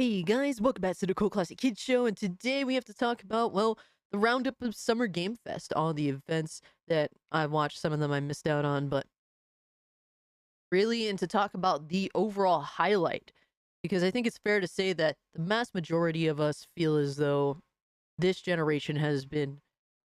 Hey guys, welcome back to the Cool Classic Kids Show, and today we have to talk about, well, the roundup of Summer Game Fest, all the events that I watched, some of them I missed out on, but really, and to talk about the overall highlight, because I think it's fair to say that the mass majority of us feel as though this generation has been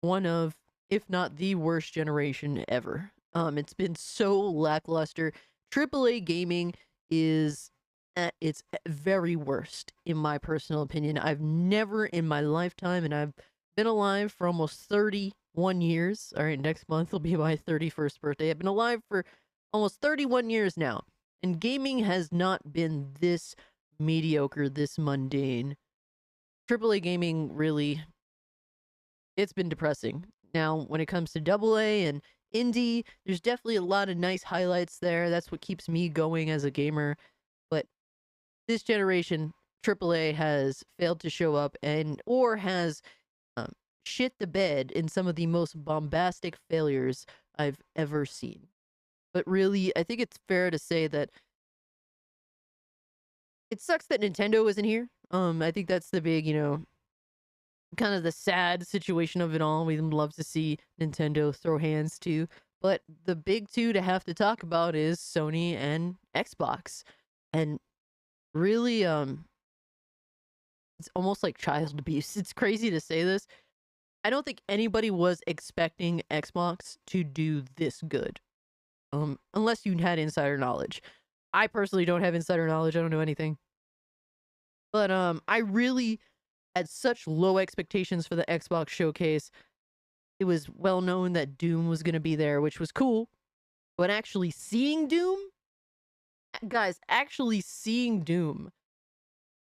one of, if not the worst generation ever. It's been so lackluster. AAA gaming is at its very worst, in my personal opinion. I've never in my lifetime, and I've been alive for almost 31 years. All right, next month will be my 31st birthday. I've been alive for almost 31 years now, and gaming has not been this mediocre, this mundane. AAA gaming really, it's been depressing. Now, when it comes to double A and indie, there's definitely a lot of nice highlights there. That's what keeps me going as a gamer. But this generation, AAA has failed to show up and or has um, shit the bed in some of the most bombastic failures I've ever seen. But really, I think it's fair to say that it sucks that Nintendo isn't here. I think that's the big, kind of the sad situation of it all. We'd love to see Nintendo throw hands too. But the big two to have to talk about is Sony and Xbox. And really, it's almost like child abuse. It's crazy to say this. I don't think anybody was expecting Xbox to do this good. Unless you had insider knowledge. I personally don't have insider knowledge. I don't know anything. But I really had such low expectations for the Xbox showcase. It was well known that Doom was going to be there, which was cool. But actually seeing Doom, guys, actually seeing Doom,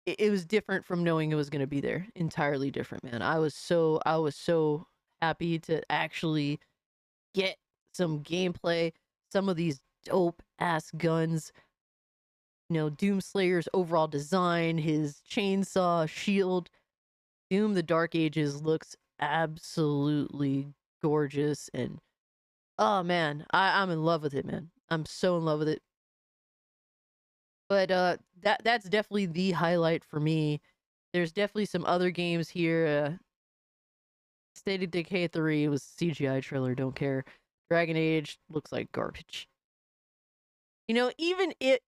it was different from knowing it was going to be there. Entirely different, man. I was so happy to actually get some gameplay, some of these dope ass guns. Doomslayer's overall design, his chainsaw, shield. Doom the Dark Ages looks absolutely gorgeous, and oh man, I'm in love with it, man. I'm so in love with it. But that's definitely the highlight for me. There's definitely some other games here. State of Decay 3 was CGI trailer, don't care. Dragon Age looks like garbage. Even it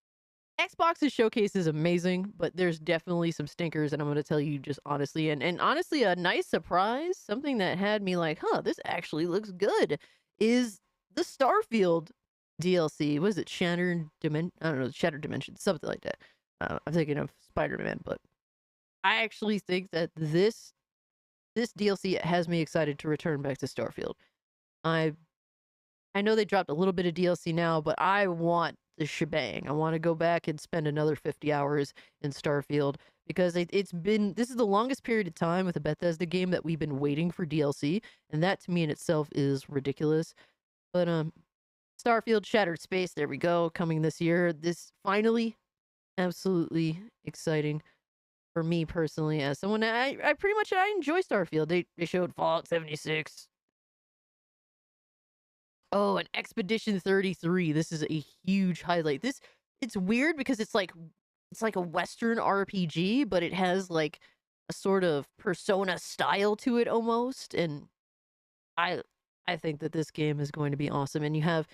Xbox's showcase is amazing, but there's definitely some stinkers, and I'm gonna tell you just honestly, and honestly, a nice surprise, something that had me like, huh, this actually looks good, is the Starfield DLC. Was it Shattered Dimension? I don't know, Shattered Dimension, something like that. I'm thinking of Spider-Man, but I actually think that this DLC has me excited to return back to Starfield. I I know they dropped a little bit of DLC now, but I want the shebang. I want to go back and spend another 50 hours in Starfield because it's been this is the longest period of time with a Bethesda game that we've been waiting for DLC, and that to me in itself is ridiculous. But Starfield Shattered Space, there we go, coming this year. This finally absolutely exciting for me personally as someone I pretty much I enjoy Starfield. They showed Fallout 76. Oh, and Expedition 33. This is a huge highlight. It's weird because it's like a Western RPG, but it has like a sort of Persona style to it almost. And I I think that this game is going to be awesome. And you have,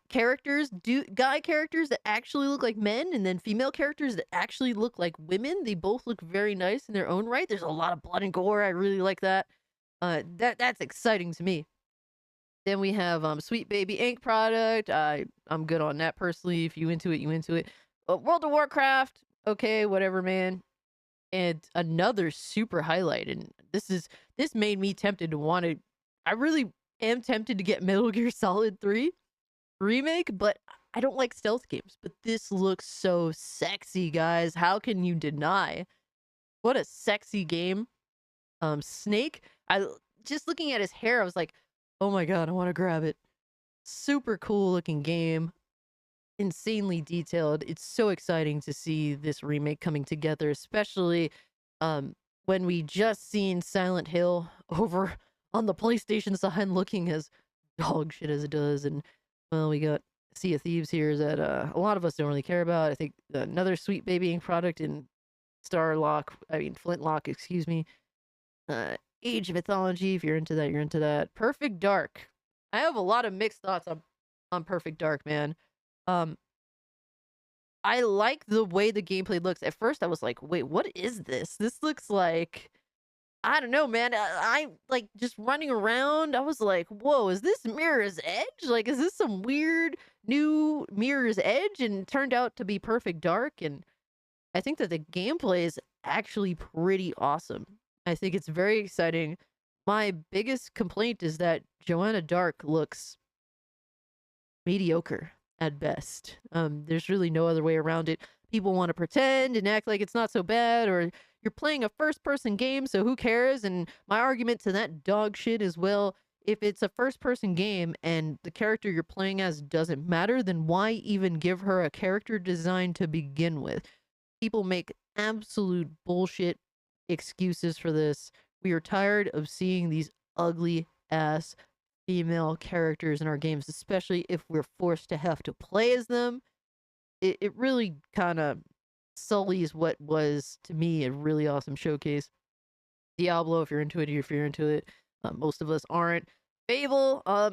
characters, guy characters that actually look like men, and then female characters that actually look like women. They both look very nice in their own right. There's a lot of blood and gore. I really like that. That's exciting to me. Then we have Sweet Baby Ink product. I'm good on that personally. If you into it, you into it. World of Warcraft. Okay, whatever, man. And another super highlight, and this made me tempted to want to. I really am tempted to get Metal Gear Solid 3 remake, but I don't like stealth games. But this looks so sexy, guys. How can you deny? What a sexy game. Snake. I just looking at his hair, I was like, oh my god, I want to grab it. Super cool looking game, insanely detailed. It's so exciting to see this remake coming together, especially when we just seen Silent Hill over on the PlayStation side looking as dog shit as it does. And well, we got Sea of Thieves here that a lot of us don't really care about. I think another Sweet Baby Ink product in Flintlock, excuse me. Age of Mythology, if you're into that, you're into that. Perfect Dark. I have a lot of mixed thoughts on Perfect Dark, man. Um, I like the way the gameplay looks. At first, I was like, "Wait, what is this? This looks like I don't know, man. I like just running around. I was like, "Whoa, is this Mirror's Edge? Like, is this some weird new Mirror's Edge?" And it turned out to be Perfect Dark. And I think that the gameplay is actually pretty awesome. I think it's very exciting. My biggest complaint is that Joanna Dark looks mediocre at best. There's really no other way around it. People want to pretend and act like it's not so bad, or you're playing a first person game, so who cares? And my argument to that dog shit is, well, if it's a first person game and the character you're playing as doesn't matter, then why even give her a character design to begin with? People make absolute bullshit excuses for this. We are tired of seeing these ugly ass female characters in our games, especially if we're forced to have to play as them. It really kind of sullies what was, to me, a really awesome showcase. Diablo, if you're into it, if you're into it. Most of us aren't. Fable, I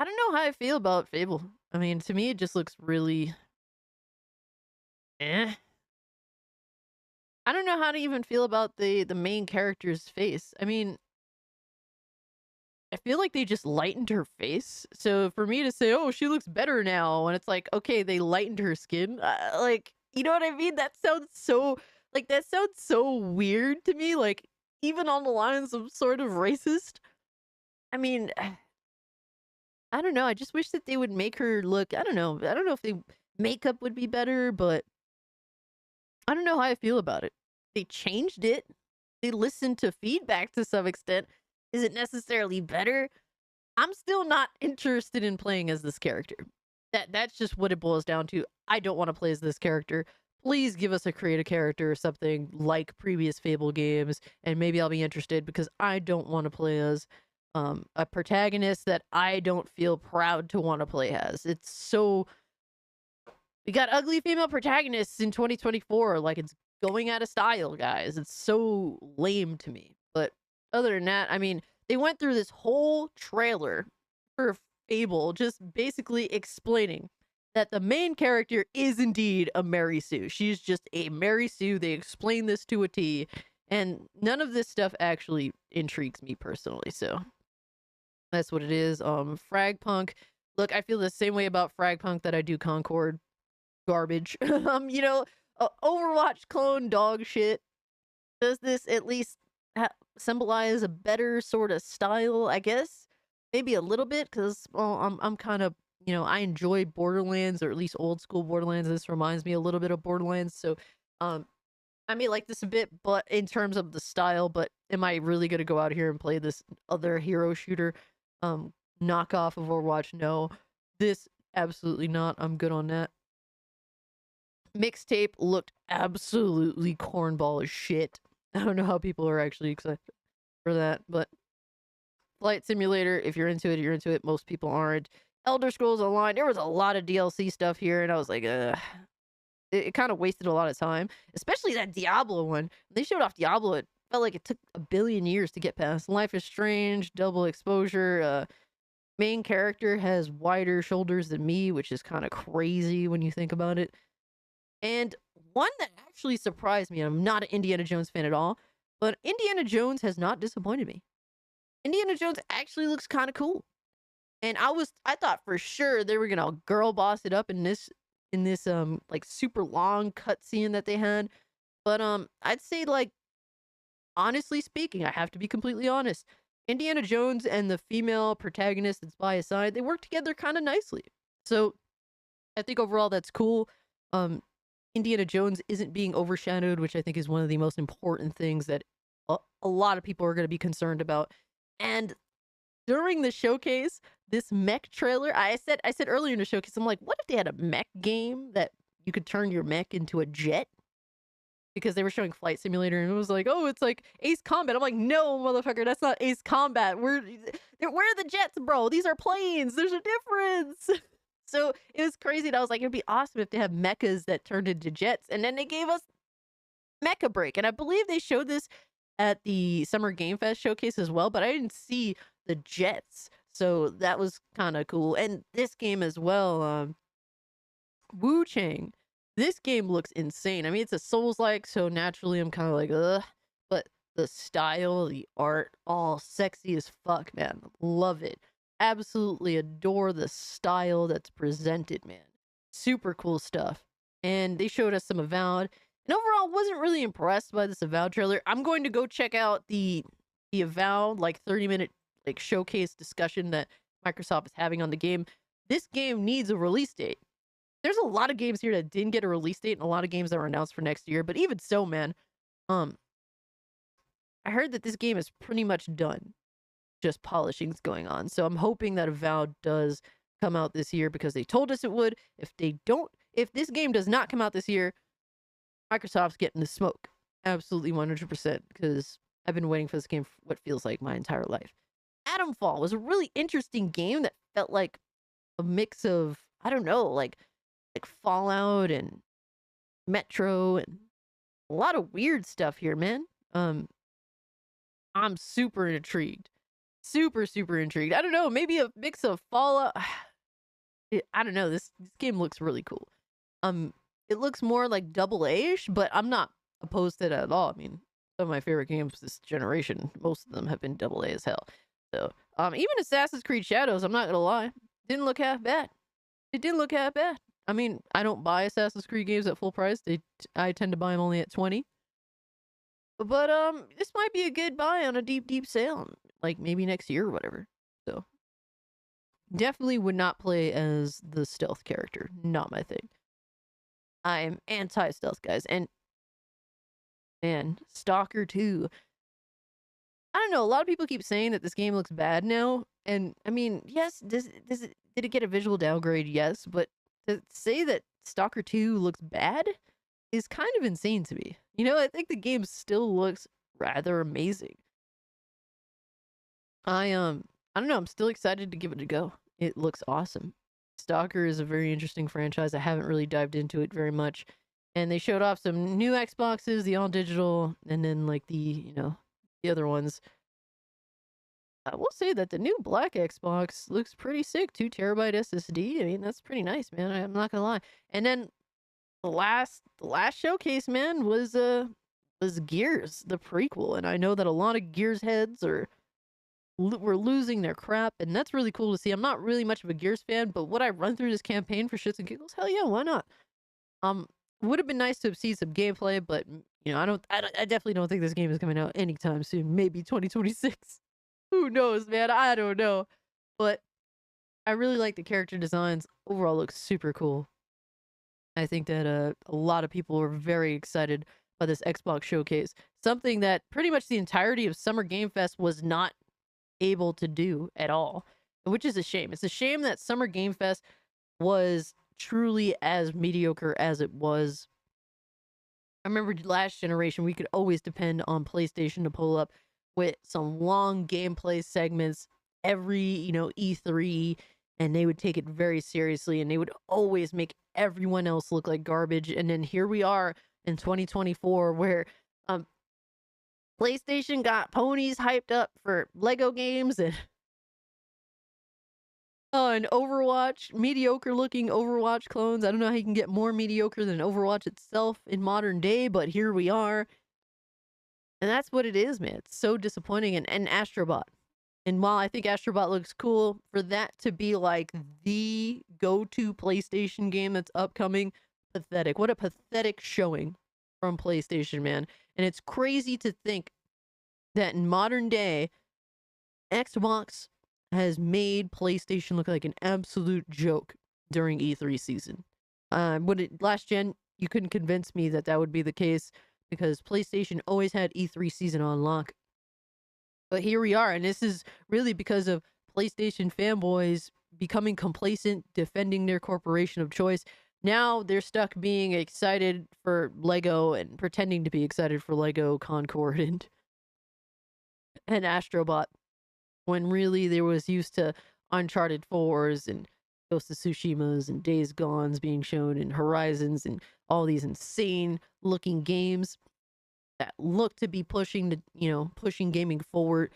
don't know how I feel about Fable. I mean, to me, it just looks really eh. I don't know how to even feel about the main character's face. I mean, I feel like they just lightened her face. So for me to say, "Oh, she looks better now," and it's like, okay, they lightened her skin. Like, you know what I mean? That sounds so weird to me. Like, even on the lines of sort of racist. I mean, I don't know. I just wish that they would make her look. I don't know. I don't know if they makeup would be better, but I don't know how I feel about it. They changed it. They listened to feedback to some extent. Is it necessarily better? I'm still not interested in playing as this character. That's just what it boils down to. I don't want to play as this character. Please give us a creative character or something like previous Fable games, and maybe I'll be interested because I don't want to play as a protagonist that I don't feel proud to want to play as. It's so we got ugly female protagonists in 2024. Like, it's going out of style, guys. It's so lame to me. But other than that, I mean, they went through this whole trailer for Fable, just basically explaining that the main character is indeed a Mary Sue. She's just a Mary Sue. They explain this to a T, and none of this stuff actually intrigues me personally. So that's what it is. Fragpunk. Look, I feel the same way about Fragpunk that I do Concord. Garbage. Overwatch clone dog shit. Does this at least symbolize a better sort of style? I guess maybe a little bit, because well, I'm kind of, I enjoy Borderlands, or at least old school Borderlands. This reminds me a little bit of Borderlands, so um, I may like this a bit, but in terms of the style. But am I really gonna go out here and play this other hero shooter knockoff of Overwatch? No, this absolutely not. I'm good on that. Mixtape looked absolutely cornball as shit. I don't know how people are actually excited for that, but Flight Simulator, if you're into it, you're into it. Most people aren't. Elder Scrolls Online, there was a lot of DLC stuff here, and I was like, it kind of wasted a lot of time, especially that Diablo one. When they showed off Diablo, it felt like it took a billion years to get past. Life is Strange, double exposure. Main character has wider shoulders than me, which is kind of crazy when you think about it. And one that actually surprised me, I'm not an Indiana Jones fan at all, but Indiana Jones has not disappointed me. Indiana Jones actually looks kind of cool. And I thought for sure they were gonna girl boss it up in this like super long cutscene that they had. But I'd say, like, honestly speaking, I have to be completely honest. Indiana Jones and the female protagonist that's by his side, they work together kind of nicely. So I think overall that's cool. Indiana Jones isn't being overshadowed, which I think is one of the most important things that a lot of people are going to be concerned about. And during the showcase, this mech trailer, I said earlier in the showcase, I'm like, what if they had a mech game that you could turn your mech into a jet? Because they were showing Flight Simulator, and it was like, oh, it's like Ace Combat. I'm like, no, motherfucker, that's not Ace Combat. Where are the jets, bro? These are planes. There's a difference. So it was crazy. And I was like, it'd be awesome if they have mechas that turned into jets. And then they gave us Mecha Break, and I believe they showed this at the Summer Game Fest showcase as well, but I didn't see the jets, so that was kind of cool. And this game as well, Wu Chang. This game looks insane. I mean, it's a Souls-like, so naturally I'm kind of like, ugh. But the style, the art, all sexy as fuck, man. Love it. Absolutely adore the style that's presented, man. Super cool stuff. And they showed us some Avowed. And overall, wasn't really impressed by this Avowed trailer. I'm going to go check out the Avowed, like 30-minute like showcase discussion that Microsoft is having on the game. This game needs a release date. There's a lot of games here that didn't get a release date and a lot of games that were announced for next year, but even so, man, um, I heard that this game is pretty much done. Just polishing's going on. So I'm hoping that Avowed does come out this year because they told us it would. If this game does not come out this year, Microsoft's getting the smoke. Absolutely 100% because I've been waiting for this game for what feels like my entire life. Atomfall was a really interesting game that felt like a mix of, I don't know, like Fallout and Metro and a lot of weird stuff here, man. I'm super intrigued. Super intrigued. I don't know, maybe a mix of Fallout. I don't know. This game looks really cool. It looks more like double A-ish, but I'm not opposed to it at all. I mean, some of my favorite games this generation, most of them have been double A as hell. So, even Assassin's Creed Shadows, I'm not gonna lie, didn't look half bad. It didn't look half bad. I mean, I don't buy Assassin's Creed games at full price. I tend to buy them only at 20. But this might be a good buy on a deep sale, like maybe next year or whatever. So definitely would not play as the stealth character. Not my thing. I am anti-stealth, guys. And man, Stalker 2. I don't know. A lot of people keep saying that this game looks bad now, and I mean, yes, did it get a visual downgrade? Yes, but to say that Stalker 2 looks bad is kind of insane to me. You know, I think the game still looks rather amazing. I don't know, I'm still excited to give it a go. It looks awesome. Stalker is a very interesting franchise. I haven't really dived into it very much. And they showed off some new Xboxes, the all digital, and then like the other ones. I will say that the new black Xbox looks pretty sick. 2 TB SSD. I mean, that's pretty nice, man. I'm not gonna lie. And then the last showcase, man, was Gears, the prequel. And I know that a lot of Gears heads were losing their crap, and that's really cool to see. I'm not really much of a Gears fan, but would I run through this campaign for shits and giggles? Hell yeah, why not? Would have been nice to have seen some gameplay, but I definitely don't think this game is coming out anytime soon. Maybe 2026. Who knows, man? I don't know. But I really like the character designs. Overall, looks super cool. I think that a lot of people were very excited by this Xbox showcase. Something that pretty much the entirety of Summer Game Fest was not able to do at all, which is a shame. It's a shame that Summer Game Fest was truly as mediocre as it was. I remember last generation, we could always depend on PlayStation to pull up with some long gameplay segments every, E3, and they would take it very seriously, and they would always make everyone else look like garbage. And then here we are in 2024 where PlayStation got ponies hyped up for Lego games and and Overwatch, mediocre looking Overwatch clones. I don't know how you can get more mediocre than Overwatch itself in modern day, but here we are. And that's what it is, man. It's so disappointing. And Astrobot. And while I think Astrobot looks cool, for that to be like the go-to PlayStation game that's upcoming, pathetic. What a pathetic showing from PlayStation, man. And it's crazy to think that in modern day, Xbox has made PlayStation look like an absolute joke during E3 season. Last gen, you couldn't convince me that that would be the case because PlayStation always had E3 season on lock. But here we are, and this is really because of PlayStation fanboys becoming complacent, defending their corporation of choice. Now they're stuck being excited for Lego and pretending to be excited for Lego Concord and Astrobot, when really they was used to Uncharted 4s and Ghost of Tsushima's and Days Gone's being shown and Horizons and all these insane looking games. that look to be pushing pushing gaming forward.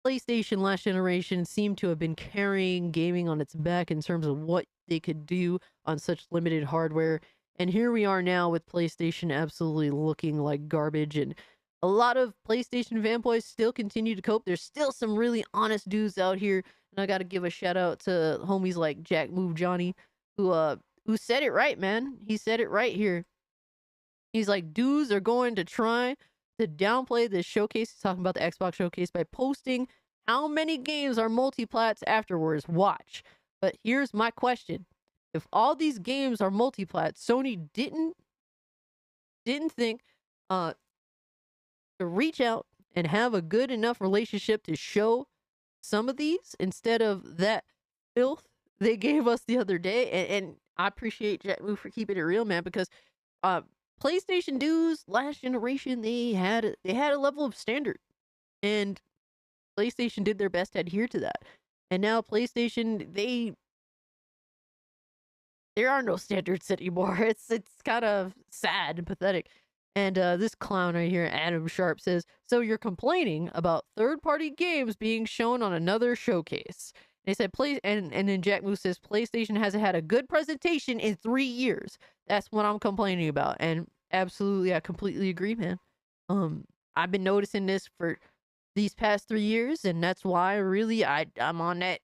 PlayStation last generation seemed to have been carrying gaming on its back in terms of what they could do on such limited hardware. And here we are now with PlayStation absolutely looking like garbage. And a lot of PlayStation fanboys still continue to cope. There's still some really honest dudes out here. And I got to give a shout out to homies like Jack Move Johnny, who said it right, man. He said it right here. He's like, dudes are going to try to downplay this showcase. He's talking about the Xbox showcase by posting how many games are multiplats afterwards. Watch. But here's my question. If all these games are multiplats, Sony didn't think to reach out and have a good enough relationship to show some of these instead of that filth they gave us the other day. And I appreciate Jet Move for keeping it real, man, because uh PlayStation dudes last generation, they had a level of standard, and PlayStation did their best to adhere to that. And now PlayStation, there are no standards anymore. It's kind of sad and pathetic. And this clown right here, Adam Sharp, says, "So you're complaining about third-party games being shown on another showcase?" And he said, "Play," and then Jack Moose says, "PlayStation hasn't had a good presentation in 3 years. That's what I'm complaining about." And absolutely, I completely agree, man. I've been noticing this for these past 3 years, and that's why really I'm on that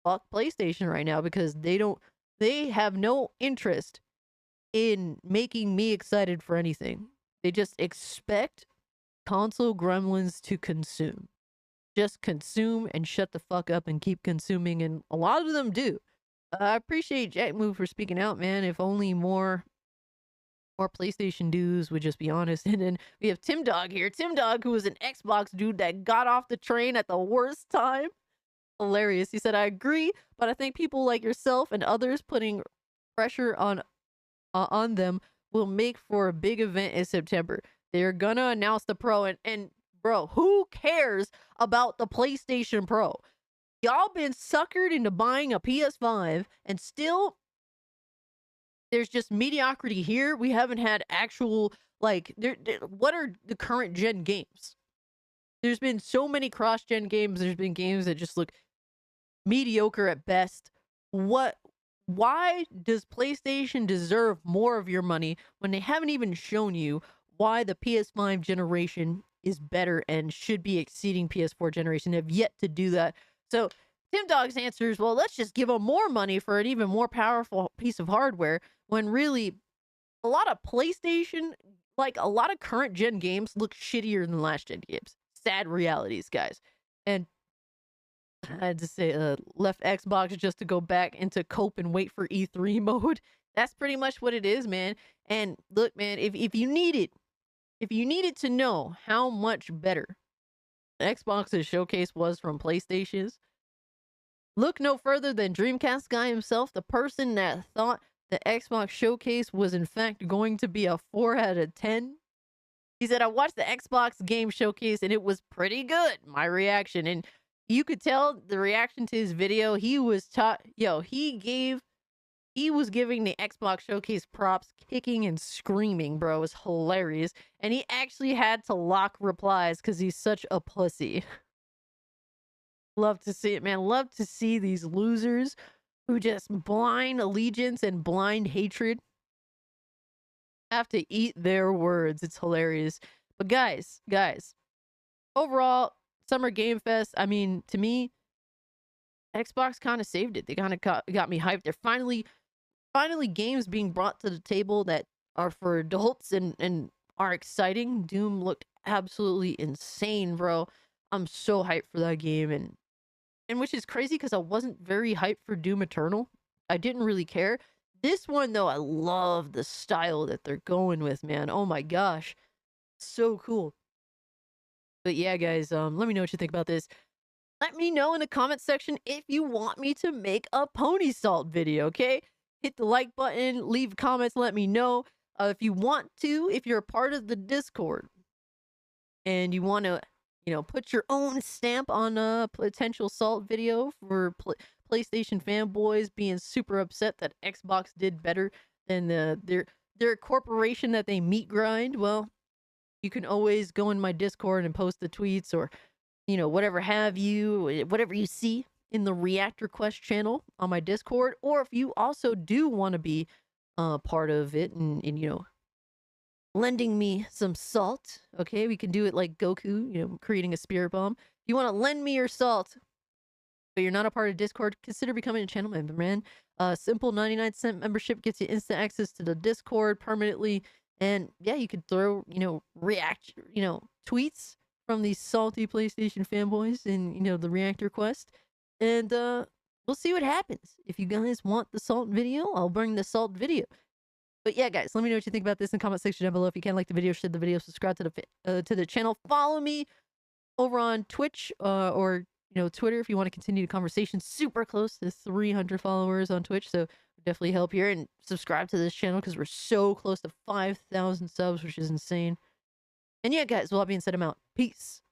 fuck PlayStation right now, because they have no interest in making me excited for anything. They just expect console gremlins to consume. Just consume and shut the fuck up and keep consuming, and a lot of them do. I appreciate Jack Move for speaking out, man. If only more PlayStation dudes would just be honest. And then we have Tim Dog here. Tim Dog, who was an Xbox dude that got off the train at the worst time. Hilarious. He said, "I agree, but I think people like yourself and others putting pressure on them will make for a big event in September. They're gonna announce the Pro, and bro, who cares about the PlayStation Pro? Y'all been suckered into buying a PS5, and still there's just mediocrity here. We haven't had actual, like, what are the current gen games? There's been so many cross gen games. There's been games that just look mediocre at best. What Why does PlayStation deserve more of your money when they haven't even shown you why the PS5 generation is better and should be exceeding PS4 generation? They have yet to do that. So Tim Dog's answer is, well, let's just give them more money for an even more powerful piece of hardware, when really a lot of PlayStation, like a lot of current gen games, look shittier than last gen games. Sad realities, guys. And I had to say, left Xbox just to go back into cope and wait for E3 mode. That's pretty much what it is, man. And look, man, if you needed to know how much better Xbox's showcase was from PlayStation's, look no further than Dreamcast guy himself, the person that thought the Xbox showcase was in fact going to be a 4 out of 10. He said, "I watched the Xbox game showcase and it was pretty good." My reaction, and you could tell the reaction to his video. He was he was giving the Xbox showcase props, kicking and screaming, bro. It was hilarious. And he actually had to lock replies because he's such a pussy. Love to see it, man. Love to see these losers who just blind allegiance and blind hatred have to eat their words. It's hilarious. But guys, overall, Summer Game Fest, I mean, to me, Xbox kind of saved it. They kind of got me hyped. They're finally games being brought to the table that are for adults and are exciting. Doom looked absolutely insane, bro. I'm so hyped for that game, and which is crazy because I wasn't very hyped for Doom Eternal. I didn't really care. This one though, I love the style that they're going with, man. Oh my gosh. So cool. But yeah, guys, let me know what you think about this. Let me know in the comment section if you want me to make a pony salt video, okay? Hit the like button, leave comments, let me know. If you want to, if you're a part of the Discord and you want to, put your own stamp on a potential salt video for PlayStation fanboys being super upset that Xbox did better than their corporation that they meat grind, well, You can always go in my Discord and post the tweets or, whatever have you, whatever you see in the React Request channel on my Discord. Or if you also do want to be part of it and, lending me some salt, okay? We can do it like Goku, creating a spirit bomb. If you want to lend me your salt, but you're not a part of Discord, consider becoming a channel member, man. Simple 99-cent membership gets you instant access to the Discord permanently. And yeah, you could throw, react, tweets from these salty PlayStation fanboys in, the React request. And we'll see what happens. If you guys want the salt video, I'll bring the salt video. But yeah, guys, let me know what you think about this in the comment section down below. If you can, like the video, share the video, subscribe to the channel, follow me over on Twitch or Twitter if you want to continue the conversation. Super close to 300 followers on Twitch, so definitely help here, and subscribe to this channel because we're so close to 5,000 subs, which is insane. And yeah, guys, with all that being said, I'm out. Peace.